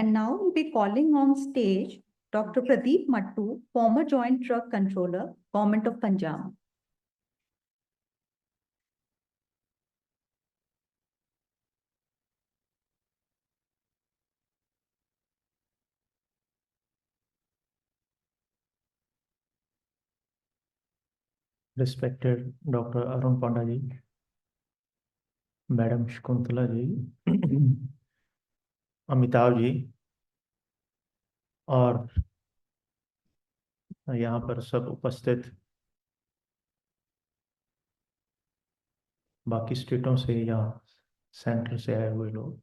And now we'll be calling on stage Dr. Pradeep Mattu, former Joint Drug Controller, Government of Punjab. Respected Dr. Arun Panda ji, Madam Shakuntala ji, Amitabh ji और यहाँ पर सब उपस्थित बाकी स्टेटों से या centre से आए हुए लोग,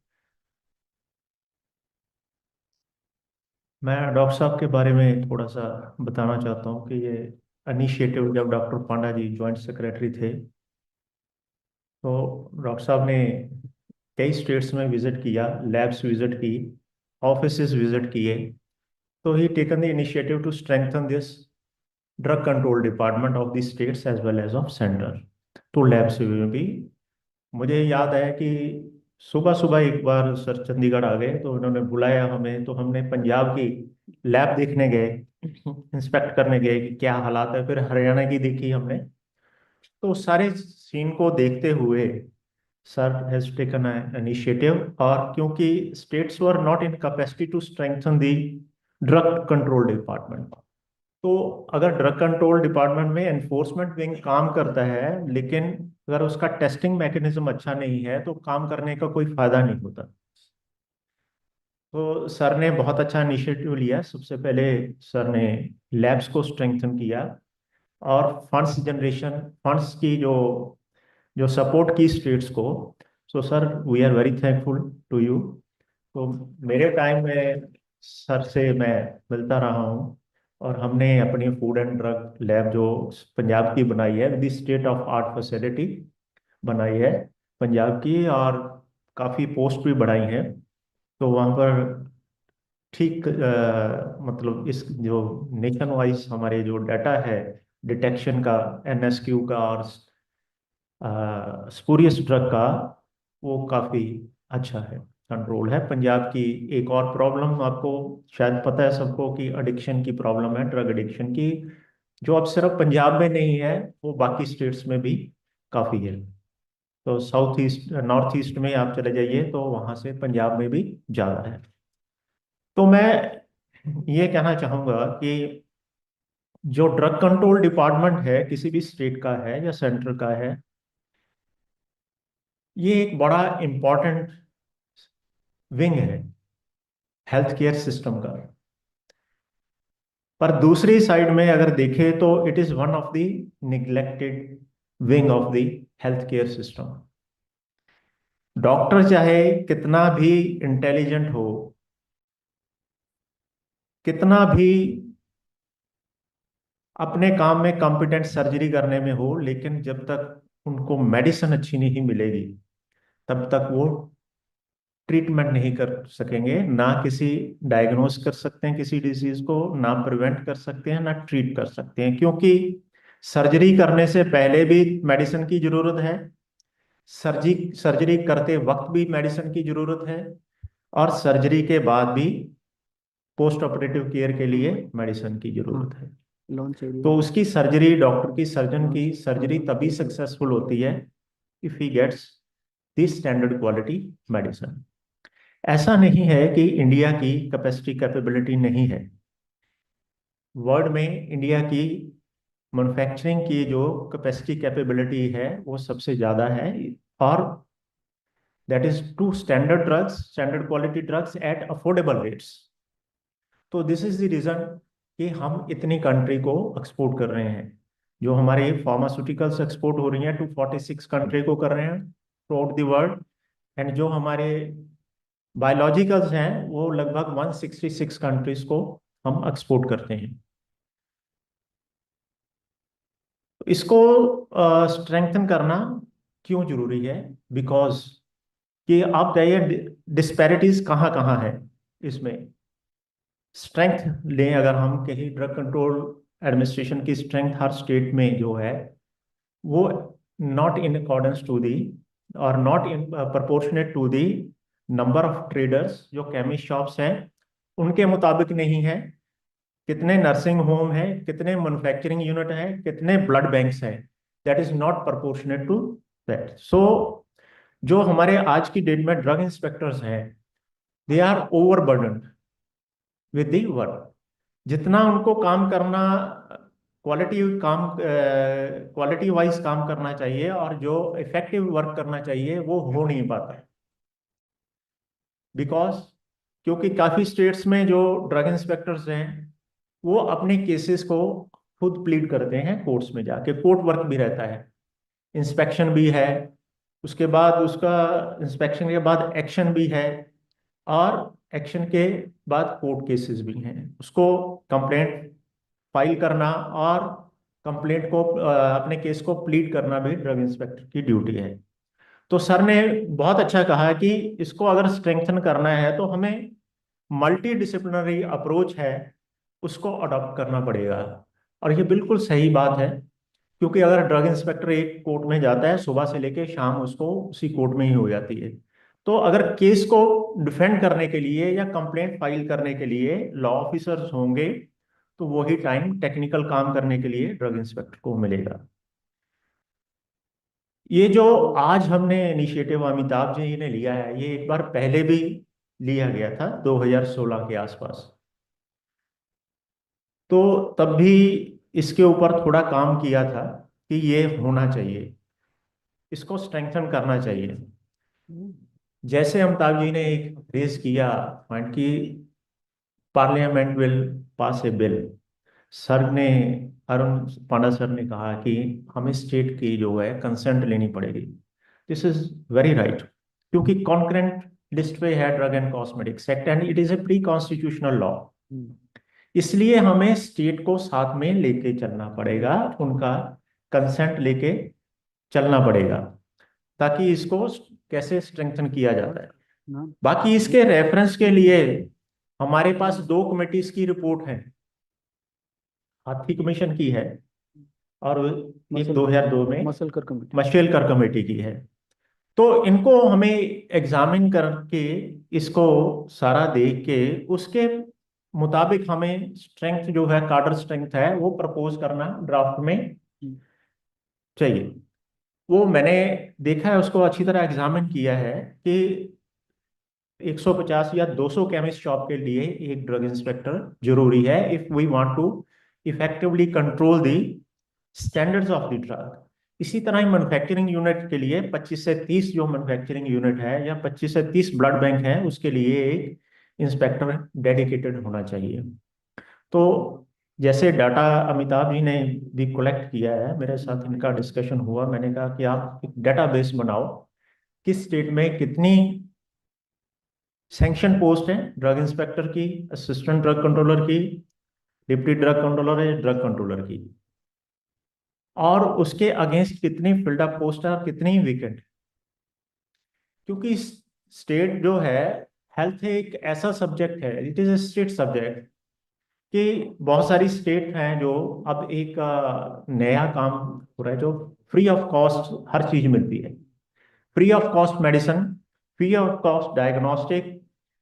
मैं डॉक्टर साहब के बारे में थोड़ा सा बताना चाहता हूँ कि ये इनिशिएटिव जब डॉक्टर पांडा जी जॉइंट सेक्रेटरी थे तो डॉक्टर साहब ने कई स्टेट्स में विजिट किया, लैब्स विजिट की, ऑफिसेज विजिट किए। तो he taken the initiative to strengthen this drug control department of the states as well as of centre. तो लैब्स में भी मुझे याद है कि सुबह सुबह एक बार सर चंडीगढ़ आ गए तो उन्होंने बुलाया हमें, तो हमने पंजाब की लैब देखने गए, इंस्पेक्ट करने गए कि क्या हालात है। फिर हरियाणा की देखी हमने। तो सारे सीन को देखते हुए सर हैज टेकन इनिशिएटिव, और क्योंकि states were not in capacity to strengthen the drug control department, तो अगर ड्रग कंट्रोल डिपार्टमेंट में एनफोर्समेंट विंग काम करता है लेकिन अगर उसका टेस्टिंग मैकेनिज्म अच्छा नहीं है तो काम करने का कोई फायदा नहीं होता। तो सर ने बहुत अच्छा इनिशिएटिव लिया। सबसे पहले सर ने लैब्स को स्ट्रेंथन किया और फंड्स जनरेशन, फंड्स की जो जो सपोर्ट की स्टेट्स को। So sir, we are very thankful to you. तो मेरे टाइम में सर से मैं मिलता रहा हूँ और हमने अपनी फूड एंड ड्रग लैब जो पंजाब की बनाई है with state of art facility बनाई है पंजाब की, और काफ़ी पोस्ट भी बढ़ाई हैं। तो वहाँ पर ठीक मतलब इस जो नेशन वाइज हमारे जो डाटा है डिटेक्शन का, एनएसक्यू का और स्पूरियस ड्रग का, वो काफ़ी अच्छा है, कंट्रोल है। पंजाब की एक और प्रॉब्लम आपको शायद पता है सबको कि एडिक्शन की प्रॉब्लम है, ड्रग एडिक्शन की, जो अब सिर्फ पंजाब में नहीं है, वो बाकी स्टेट्स में भी काफ़ी है। तो साउथ ईस्ट नॉर्थ ईस्ट में आप चले जाइए तो वहाँ से पंजाब में भी ज़्यादा है। तो मैं ये कहना चाहूँगा कि जो ड्रग कंट्रोल डिपार्टमेंट है किसी भी स्टेट का है या सेंटर का है, ये एक बड़ा इम्पोर्टेंट विंग है हेल्थ केयर सिस्टम का। पर दूसरी साइड में अगर देखें तो it is one of the neglected wing of the health care system. Doctor चाहे कितना भी इंटेलिजेंट हो, कितना भी अपने काम में कॉम्पिटेंट सर्जरी करने में हो, लेकिन जब तक उनको मेडिसिन अच्छी नहीं मिलेगी तब तक वो ट्रीटमेंट नहीं कर सकेंगे। ना किसी डायग्नोस कर सकते हैं किसी डिजीज को, ना प्रिवेंट कर सकते हैं, ना ट्रीट कर सकते हैं, क्योंकि सर्जरी करने से पहले भी मेडिसिन की जरूरत है, सर्जरी करते वक्त भी मेडिसिन की जरूरत है, और सर्जरी के बाद भी पोस्ट ऑपरेटिव केयर के लिए मेडिसिन की जरूरत है। तो उसकी सर्जरी, डॉक्टर की, सर्जन की सर्जरी तभी सक्सेसफुल होती है if he gets this standard quality medicine. ऐसा नहीं है कि इंडिया की कैपेसिटी कैपेबिलिटी नहीं है। वर्ल्ड में इंडिया की मैन्युफैक्चरिंग की जो कैपेसिटी कैपेबिलिटी है वो सबसे ज़्यादा है, और that is to standard drugs, standard quality drugs at affordable rates. तो दिस इज द रीज़न कि हम इतनी कंट्री को एक्सपोर्ट कर रहे हैं। जो हमारे फार्मास्यूटिकल्स एक्सपोर्ट हो रही हैं 246 कंट्री को कर रहे हैं through out the world, and जो हमारे बायोलॉजिकल्स हैं वो लगभग 166 कंट्रीज को हम एक्सपोर्ट करते हैं। तो इसको स्ट्रेंथन करना क्यों जरूरी है? बिकॉज कि आप जाइए डिस्पैरिटीज कहाँ कहाँ है इसमें। स्ट्रेंथ लें अगर हम कहीं, ड्रग कंट्रोल एडमिनिस्ट्रेशन की स्ट्रेंथ हर स्टेट में जो है वो not in accordance to the और not in proportionate to the number of traders जो केमिस्ट शॉप्स हैं उनके मुताबिक नहीं है, कितने नर्सिंग होम है, कितने मैन्युफैक्चरिंग यूनिट हैं, कितने ब्लड बैंक्स हैं, that is not proportionate to that. So जो हमारे आज की डेट में ड्रग इंस्पेक्टर्स हैं, they are overburden with the work. जितना उनको काम करना, क्वालिटी वाइज काम करना चाहिए और जो इफेक्टिव वर्क करना चाहिए वो हो नहीं पाता है। बिकॉज क्योंकि काफी स्टेट्स में जो ड्रग इंस्पेक्टर्स हैं वो अपने केसेस को खुद प्लीड करते हैं कोर्ट्स में जाके, कोर्ट वर्क भी रहता है, इंस्पेक्शन भी है, उसके बाद उसका इंस्पेक्शन के बाद एक्शन भी है, और एक्शन के बाद कोर्ट केसेस भी हैं, उसको कंप्लेंट फाइल करना और कंप्लेंट को अपने केस को प्लीड करना भी ड्रग इंस्पेक्टर की ड्यूटी है। तो सर ने बहुत अच्छा कहा कि इसको अगर स्ट्रेंथन करना है तो हमें मल्टी डिसिप्लिनरी अप्रोच है उसको अडॉप्ट करना पड़ेगा। और ये बिल्कुल सही बात है, क्योंकि अगर ड्रग इंस्पेक्टर एक कोर्ट में जाता है सुबह से लेकर शाम उसको उसी कोर्ट में ही हो जाती है, तो अगर केस को डिफेंड करने के लिए या कंप्लेंट फाइल करने के लिए लॉ ऑफिसर्स होंगे तो वही टाइम टेक्निकल काम करने के लिए ड्रग इंस्पेक्टर को मिलेगा। ये जो आज हमने इनिशिएटिव अमिताभ जी ने लिया है, ये एक बार पहले भी लिया गया था 2016 के आसपास। तो तब भी इसके ऊपर थोड़ा काम किया था कि ये होना चाहिए, इसको स्ट्रेंथन करना चाहिए। जैसे अमिताभ जी ने एक रेज किया पॉइंट कि parliament will pass A bill, sir ने, अरुण पांडा सर ने कहा कि हमें स्टेट की जो है कंसेंट लेनी पड़ेगी। दिस इज वेरी राइट, क्योंकि कॉन्करेंट लिस्ट पे है drug and cosmetics act and it is a pre constitutional law. इसलिए हमें स्टेट को साथ में लेके चलना पड़ेगा, उनका कंसेंट लेके चलना पड़ेगा, ताकि इसको कैसे स्ट्रेंथन किया जाता है। बाकी इसके रेफरेंस के लिए हमारे पास दो कमेटीज की रिपोर्ट है, हाथी कमीशन की है और एक 2002 में मशेलकर कमेटी की है। तो इनको हमें एग्जामिन करके इसको सारा देख के उसके मुताबिक हमें स्ट्रेंथ जो है, कार्डर स्ट्रेंथ है, वो प्रपोज करना ड्राफ्ट में चाहिए। वो मैंने देखा है, उसको अच्छी तरह एग्जामिन किया है कि 150 या 200 केमिस्ट शॉप के लिए एक ड्रग इंस्पेक्टर जरूरी है if we want to effectively control the standards of the drug. इसी तरह ही मैन्युफैक्चरिंग यूनिट के लिए 25 से 30 जो मैन्युफैक्चरिंग यूनिट है या 25 से 30 ब्लड बैंक है उसके लिए एक इंस्पेक्टर डेडिकेटेड होना चाहिए। तो जैसे डाटा अमिताभ जी ने भी कलेक्ट किया है, मेरे साथ इनका डिस्कशन हुआ, मैंने कहा कि आप एक डेटाबेस बनाओ, किस स्टेट में कितनी सैंक्शन पोस्ट है ड्रग इंस्पेक्टर की, असिस्टेंट ड्रग कंट्रोलर की, डिप्टी ड्रग कंट्रोलर है, ड्रग कंट्रोलर की, और उसके अगेंस्ट कितनी फिल्ड अप पोस्ट है और कितनी वेकेंट। क्योंकि स्टेट जो है, हेल्थ एक ऐसा सब्जेक्ट है, it is a state subject, कि बहुत सारी स्टेट हैं जो अब एक नया काम हो रहा है जो फ्री ऑफ कॉस्ट हर चीज मिलती है, free of cost medicine, free of cost diagnostic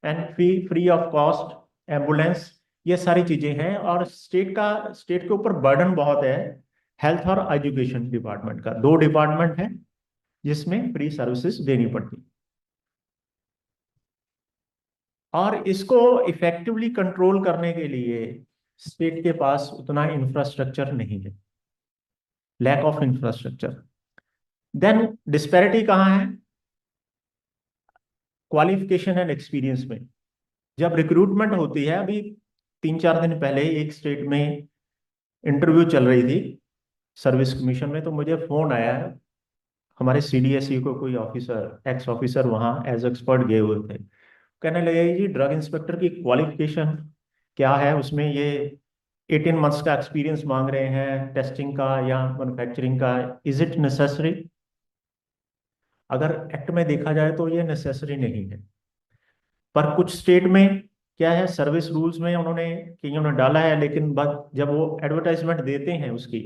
and free of cost ambulance, ये सारी चीजें हैं। और स्टेट के ऊपर बर्डन बहुत है, हेल्थ और एजुकेशन डिपार्टमेंट का, दो डिपार्टमेंट है जिसमें फ्री सर्विसेज देनी पड़ती। और इसको इफेक्टिवली कंट्रोल करने के लिए स्टेट के पास उतना इंफ्रास्ट्रक्चर नहीं है, lack of infrastructure. Then disparity कहाँ है? क्वालिफिकेशन एंड एक्सपीरियंस में। जब रिक्रूटमेंट होती है, अभी 3-4 दिन पहले एक स्टेट में इंटरव्यू चल रही थी सर्विस कमीशन में, तो मुझे फोन आया, हमारे सीडीएसई को कोई ऑफिसर, एक्स ऑफिसर वहाँ एज एक्सपर्ट गए हुए थे, कहने लगे जी ड्रग इंस्पेक्टर की क्वालिफिकेशन क्या है, उसमें ये 18 मंथ्स का एक्सपीरियंस मांग रहे हैं टेस्टिंग का या मैन्युफैक्चरिंग का, इज इट नेसेसरी? अगर एक्ट में देखा जाए तो ये नेसेसरी नहीं है, पर कुछ स्टेट में क्या है, सर्विस रूल्स में उन्होंने कईयों ने डाला है, लेकिन बाद जब वो एडवर्टाइजमेंट देते हैं उसकी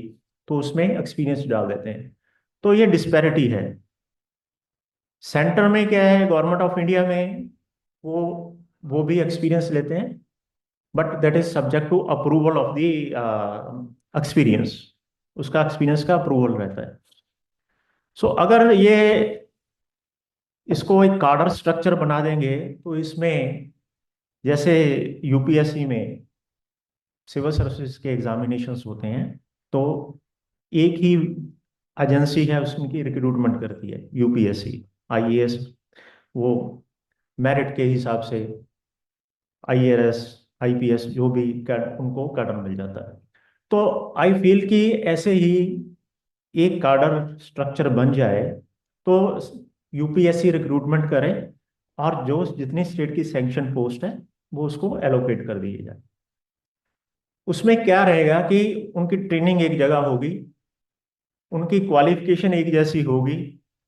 तो उसमें एक्सपीरियंस डाल देते हैं। तो ये डिस्पैरिटी है। सेंटर में क्या है, गवर्नमेंट ऑफ इंडिया में वो वो भी एक्सपीरियंस लेते हैं, but that is subject to approval of the experience, उसका एक्सपीरियंस का अप्रूवल रहता है। सो अगर ये इसको एक कार्डर स्ट्रक्चर बना देंगे तो इसमें जैसे यूपीएससी में सिविल सर्विसेज के एग्जामिनेशंस होते हैं, तो एक ही एजेंसी है उसकी रिक्रूटमेंट करती है, यूपीएससी, आईएएस, वो मेरिट के हिसाब से आईएएस आईपीएस जो भी उनको कैडर मिल जाता है। तो आई फील कि ऐसे ही एक कार्डर स्ट्रक्चर बन जाए तो यूपीएससी रिक्रूटमेंट करे, और जो जितनी स्टेट की सैंक्शन पोस्ट है वो उसको एलोकेट कर दिए जाए। उसमें क्या रहेगा कि उनकी ट्रेनिंग एक जगह होगी, उनकी क्वालिफिकेशन एक जैसी होगी,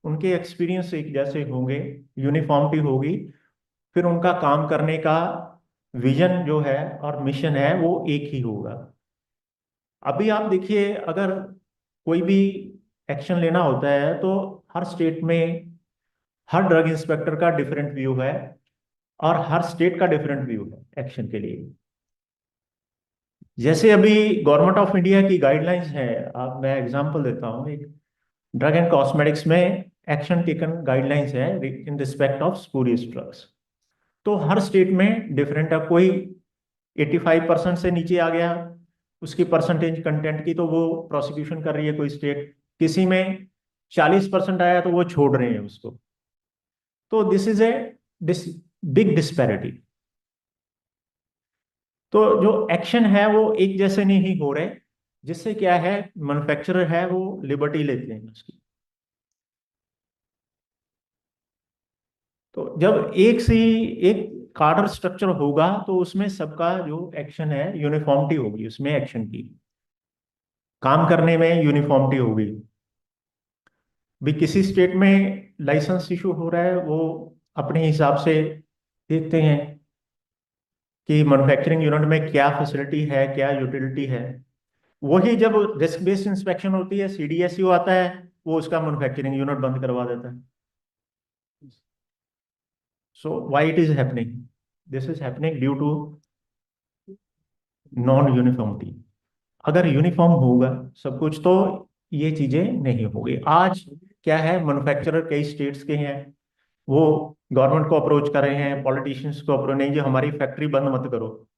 उनके एक्सपीरियंस एक जैसे होंगे, यूनिफॉर्मिटी होगी, फिर उनका काम करने का विजन जो है और मिशन है वो एक ही होगा। अभी आप देखिए, अगर कोई भी एक्शन लेना होता है तो हर स्टेट में हर ड्रग इंस्पेक्टर का डिफरेंट व्यू है, और हर स्टेट का डिफरेंट व्यू है एक्शन के लिए। जैसे अभी गवर्नमेंट ऑफ इंडिया की गाइडलाइंस है, आप मैं एग्जांपल देता हूँ, एक ड्रग एंड कॉस्मेटिक्स में एक्शन टेकन गाइडलाइंस है in respect of spurious drugs. तो हर स्टेट में डिफरेंट है, कोई 85% से नीचे आ गया उसकी परसेंटेज कंटेंट की तो वो प्रोसिक्यूशन कर रही है कोई स्टेट, किसी में 40% आया तो वो छोड़ रहे हैं उसको। तो this is a big disparity. तो जो एक्शन है वो एक जैसे नहीं हो रहे, जिससे क्या है, मैन्युफैक्चरर है वो लिबर्टी लेते हैं उसकी। तो जब एक से एक कार्डर स्ट्रक्चर होगा तो उसमें सबका जो एक्शन है यूनिफॉर्मिटी होगी, उसमें एक्शन की काम करने में यूनिफॉर्मिटी होगी। भी किसी स्टेट में लाइसेंस इशू हो रहा है, वो अपने हिसाब से देखते हैं कि मैन्युफैक्चरिंग यूनिट में क्या फैसिलिटी है, क्या यूटिलिटी है। वही जब रिस्क बेस्ड इंस्पेक्शन होती है, सीडीएसयू आता है, वो उसका मैन्युफैक्चरिंग यूनिट बंद करवा देता है। So why it is happening, this is happening due to non uniformity. अगर यूनिफॉर्म होगा सब कुछ तो ये चीजें नहीं होगी। आज क्या है, मैन्युफैक्चरर कई स्टेट्स के हैं, वो गवर्नमेंट को अप्रोच कर रहे हैं, पॉलिटिशियंस को अप्रोच, नहीं जी हमारी फैक्ट्री बंद मत करो।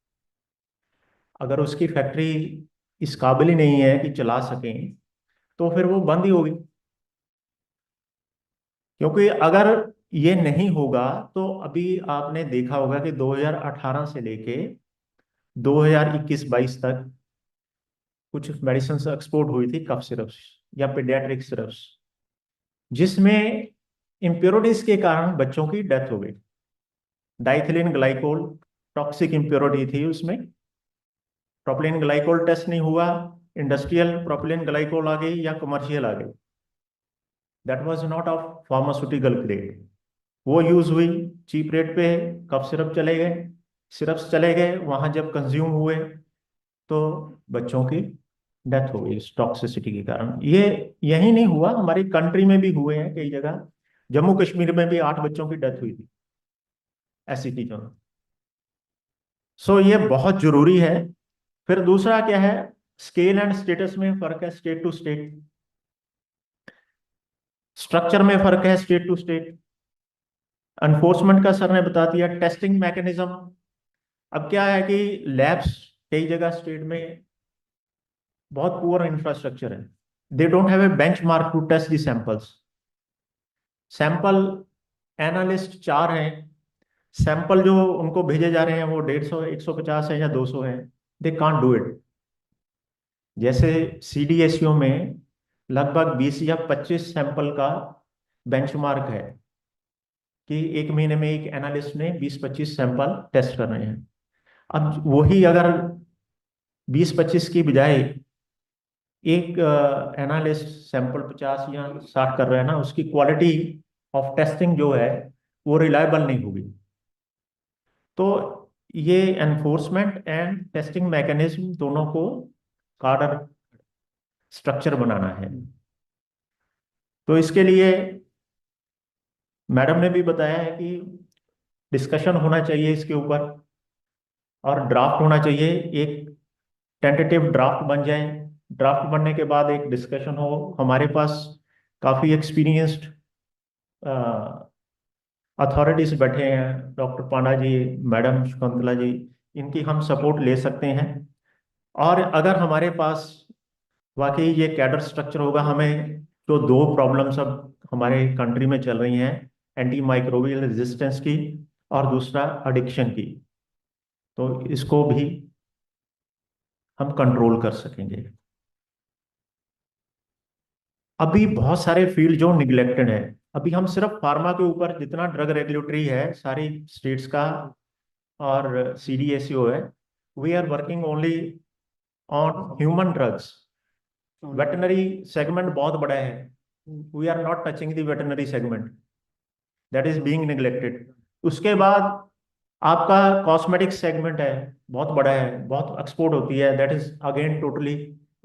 अगर उसकी फैक्ट्री इस काबिल ही नहीं है कि चला सकें तो फिर वो बंद ही होगी। क्योंकि अगर ये नहीं होगा तो अभी आपने देखा होगा कि 2018 से लेके 2021-22 तक कुछ मेडिसिन एक्सपोर्ट हुई थी, कफ सिरप्स या पीडियाट्रिक सिरप्स, जिसमें इम्प्योरिटीज के कारण बच्चों की डेथ हो गई। डाइथिलीन ग्लाइकोल टॉक्सिक इम्प्योरिटी थी उसमें, प्रोपिलीन ग्लाइकोल टेस्ट नहीं हुआ, इंडस्ट्रियल प्रोपिलीन ग्लाइकोल आ गई या कमर्शियल आ गई, that was not of pharmaceutical grade. वो यूज हुई चीप रेट पे, कफ सिरप चले गए, सिरप्स चले गए, वहां जब कंज्यूम हुए तो बच्चों की डेथ हो गई इस टॉक्सिसिटी के कारण। ये यही नहीं हुआ, हमारी कंट्री में भी हुए हैं कई जगह, जम्मू कश्मीर में भी 8 बच्चों की डेथ हुई थी ऐसी चीजों में। सो ये बहुत जरूरी है। फिर दूसरा क्या है, स्केल एंड स्टेटस में फर्क है, स्टेट टू स्टेट, स्ट्रक्चर में फर्क है स्टेट टू स्टेट। एनफोर्समेंट का सर ने बता दिया, टेस्टिंग मैकेनिज्म। अब क्या है कि लैब्स कई जगह स्टेट में बहुत पुअर इंफ्रास्ट्रक्चर है, they don't have a benchmark to test the samples. Sample analyst 4 हैं, सैंपल जो उनको भेजे जा रहे हैं वो 150 150 है या 200 है, दे कांट डू इट। जैसे सीडीएसयू में लगभग 20 या 25 सैंपल का बेंचमार्क है कि एक महीने में एक एनालिस्ट ने 20-25 सैंपल टेस्ट कर रहे हैं। अब वही अगर 20-25 की बजाय एक एनालिस्ट सैंपल 50 या 60 कर रहा है ना, उसकी क्वालिटी ऑफ टेस्टिंग जो है वो रिलायबल नहीं होगी। तो ये एनफोर्समेंट एंड टेस्टिंग मैकेनिज्म दोनों को कार्डर स्ट्रक्चर बनाना है। तो इसके लिए मैडम ने भी बताया है कि डिस्कशन होना चाहिए इसके ऊपर और ड्राफ्ट होना चाहिए, एक टेंटेटिव ड्राफ्ट बन जाए। ड्राफ्ट बनने के बाद एक डिस्कशन हो। हमारे पास काफ़ी एक्सपीरियंस्ड अथॉरिटीज बैठे हैं, डॉक्टर पांडा जी, मैडम शकुंतला जी, इनकी हम सपोर्ट ले सकते हैं। और अगर हमारे पास वाकई ये कैडर स्ट्रक्चर होगा, हमें जो दो प्रॉब्लम्स अब हमारे कंट्री में चल रही हैं, एंटी माइक्रोबियल रेजिस्टेंस की और दूसरा एडिक्शन की, तो इसको भी हम कंट्रोल कर सकेंगे। अभी बहुत सारे फील्ड जो निग्लेक्टेड है, अभी हम सिर्फ फार्मा के ऊपर जितना ड्रग रेगुलेटरी है सारी स्टेट्स का और सीडीएसओ है, we are working only on human drugs. Veterinary segment बहुत बड़ा है, we are not touching the veterinary segment, that is being neglected. उसके बाद आपका कॉस्मेटिक सेगमेंट है, बहुत बड़ा है, बहुत एक्सपोर्ट होती है, that is again totally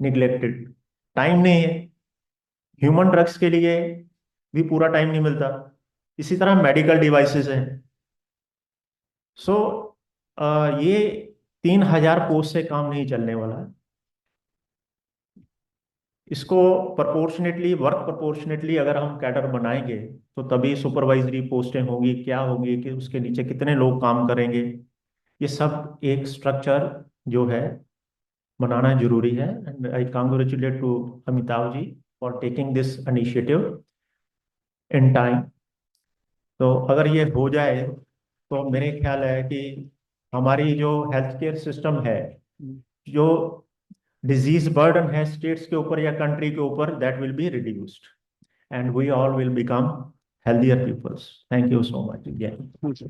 neglected. Time नहीं है ह्यूमन ड्रग्स के लिए, भी पूरा टाइम नहीं मिलता। इसी तरह मेडिकल डिवाइसेस हैं। सो ये 3,000 पोस्ट से काम नहीं चलने वाला है। इसको प्रोपोर्शनेटली, वर्क प्रोपोर्शनेटली अगर हम कैडर बनाएंगे तो तभी सुपरवाइजरी पोस्टें होंगी, क्या होंगी, कि उसके नीचे कितने लोग काम करेंगे, ये सब एक स्ट्रक्चर जो है बनाना जरूरी है। And I congratulate to Amitabh ji for taking this initiative in time. तो अगर ये हो जाए तो मेरे ख्याल है कि हमारी जो हेल्थ केयर सिस्टम है, जो डिजीज बर्डन है स्टेट्स के ऊपर या कंट्री के ऊपर, that will be reduced and we all will become healthier peoples. Thank you so much.